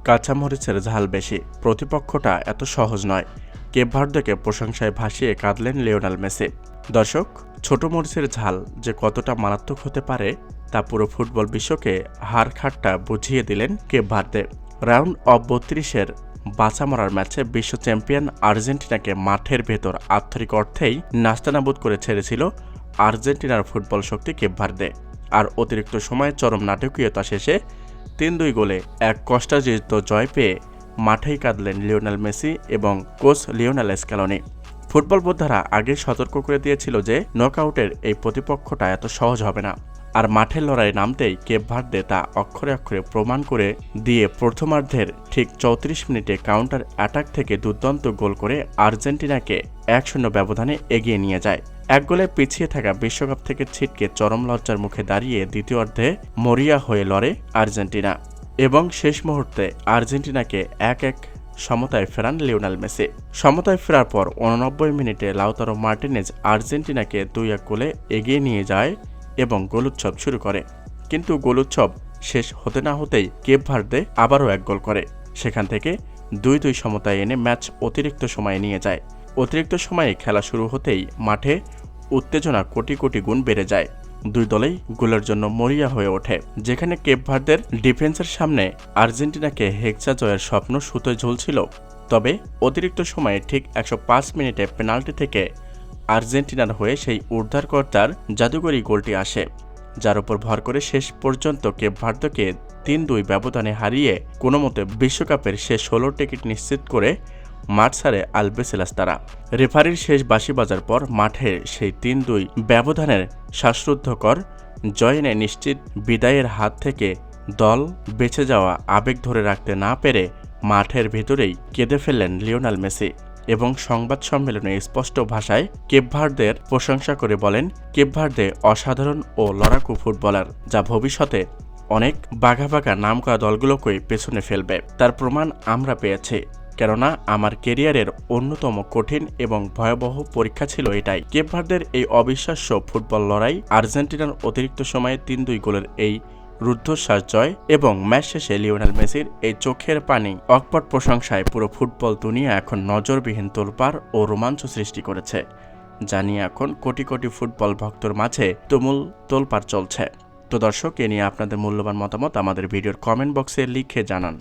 কাঁচামরিচের ঝাল বেশি, প্রতিপক্ষটা এত সহজ নয়। কেপ ভার্দেকে প্রশংসায় ভাসিয়ে কাঁদলেন লিওনেল মেসি। দর্শক, ছোট মরিচের ঝাল যে কতটা মারাত্মক হতে পারে তা পুরো ফুটবল বিশ্বকে হাড়-খাট্টা বুঝিয়ে দিলেন কেপ ভার্দে। রাউন্ড অব 32-এর বাঁচা মরার ম্যাচে বিশ্ব চ্যাম্পিয়ন আর্জেন্টিনাকে মাঠের ভেতর আক্ষরিক অর্থেই নাস্তানাবুদ করে ছেড়েছিল আর্জেন্টিনার ফুটবল শক্তি কেপ ভার্দে। আর অতিরিক্ত সময়ে চরম নাটকীয়তা শেষে 3-2 গোলে এক কষ্টার্জিত জয় পেয়ে মাঠেই কাঁদলেন লিওনেল মেসি এবং কোচ লিওনেল স্ক্যালোনি। ফুটবল বোদ্ধারা আগেই সতর্ক করে দিয়েছিল যে নকআউটের এই প্রতিপক্ষটা এত সহজ হবে না। আর মাঠের লড়াইয়ে নামতেই কেপ ভার্দে তা অক্ষরে অক্ষরে প্রমাণ করে দিয়ে প্রথমার্ধের ঠিক 34 মিনিটে কাউন্টার অ্যাটাক থেকে দুর্দান্ত গোল করে আর্জেন্টিনাকে 1-0 ব্যবধানে এগিয়ে নিয়ে যায়। এক গোলে পিছিয়ে থাকা বিশ্বকাপ থেকে ছিটকে চরম লজ্জার মুখে দাঁড়িয়ে দ্বিতীয়ার্ধে মরিয়া হয়ে লড়ে আর্জেন্টিনা এবং শেষ মুহূর্তে আর্জেন্টিনাকে 1-1 সমতায় ফেরান লিওনেল মেসি। সমতায় ফেরার পর 89 মিনিটে লাউতারো মার্টিনেজ আর্জেন্টিনাকে 2-1 গোলে এগিয়ে নিয়ে যায় এবং গোলোৎসব শুরু করে। কিন্তু গোলোৎসব শেষ হতে না হতেই কেপ ভার্দে আবারও এক গোল করে। সেখান থেকে 2-2 সমতায় এনে ম্যাচ অতিরিক্ত সময়ে নিয়ে যায়। অতিরিক্ত সময়ে খেলা শুরু হতেই মাঠে উত্তেজনা কোটি কোটি গুণ বেড়ে যায়। দুই দলেই গোলের জন্য মরিয়া হয়ে ওঠে। যেখানে কেপ ভার্দের ডিফেন্সের সামনে আর্জেন্টিনাকে হেক্সা জয়ের স্বপ্ন সুতোয় ঝুলছিল, তবে অতিরিক্ত সময়ে ঠিক 105 মিনিটে পেনাল্টি থেকে আর্জেন্টিনার হয়ে সেই উদ্ধারকর্তার জাদুকরী গোলটি আসে, যার উপর ভর করে শেষ পর্যন্ত কেপ ভার্দেকে 3-2 ব্যবধানে হারিয়ে কোনোমতে বিশ্বকাপের শেষ 16 টিকিট নিশ্চিত করে মাঠ ছাড়ে আলবিসেলেস তারা। রেফারির শেষ বাঁশি বাজার পর মাঠে সেই 3-2 ব্যবধানের শ্বাসরুদ্ধকর জয় এনে নিশ্চিত বিদায়ের হাত থেকে দল বেঁচে যাওয়া আবেগ ধরে রাখতে না পেরে মাঠের ভেতরেই কেঁদে ফেললেন লিওনেল মেসি এবং সংবাদ সম্মেলনে স্পষ্ট ভাষায় কেপ ভার্দের প্রশংসা করে বলেন, কেপ ভার্দে অসাধারণ ও লড়াকু ফুটবলার, যা ভবিষ্যতে অনেক বাঘা বাঘা নামকরা দলগুলোকেই পেছনে ফেলবে। তার প্রমাণ আমরা পেয়েছি, কেননা আমার কেরিয়ারের অন্যতম কঠিন এবং ভয়াবহ পরীক্ষা ছিল এটাই। কেপ ভার্দের এই অবিশ্বাস্য ফুটবল লড়াই, আর্জেন্টিনার অতিরিক্ত সময়ে 3-2 গোলের এই রুদ্ধশ্বাস জয় এবং ম্যাচ শেষে লিওনেল মেসির এই চোখের পানি অকপট প্রশংসায় পুরো ফুটবল দুনিয়া এখন নজরবিহীন তোলপাড় ও রোমাঞ্চ সৃষ্টি করেছে, যা নিয়ে এখন কোটি কোটি ফুটবল ভক্তর মাঝে তুমুল তোলপাড় চলছে। তো দর্শক, এ নিয়ে আপনাদের মূল্যবান মতামত আমাদের ভিডিওর কমেন্ট বক্সে লিখে জানান।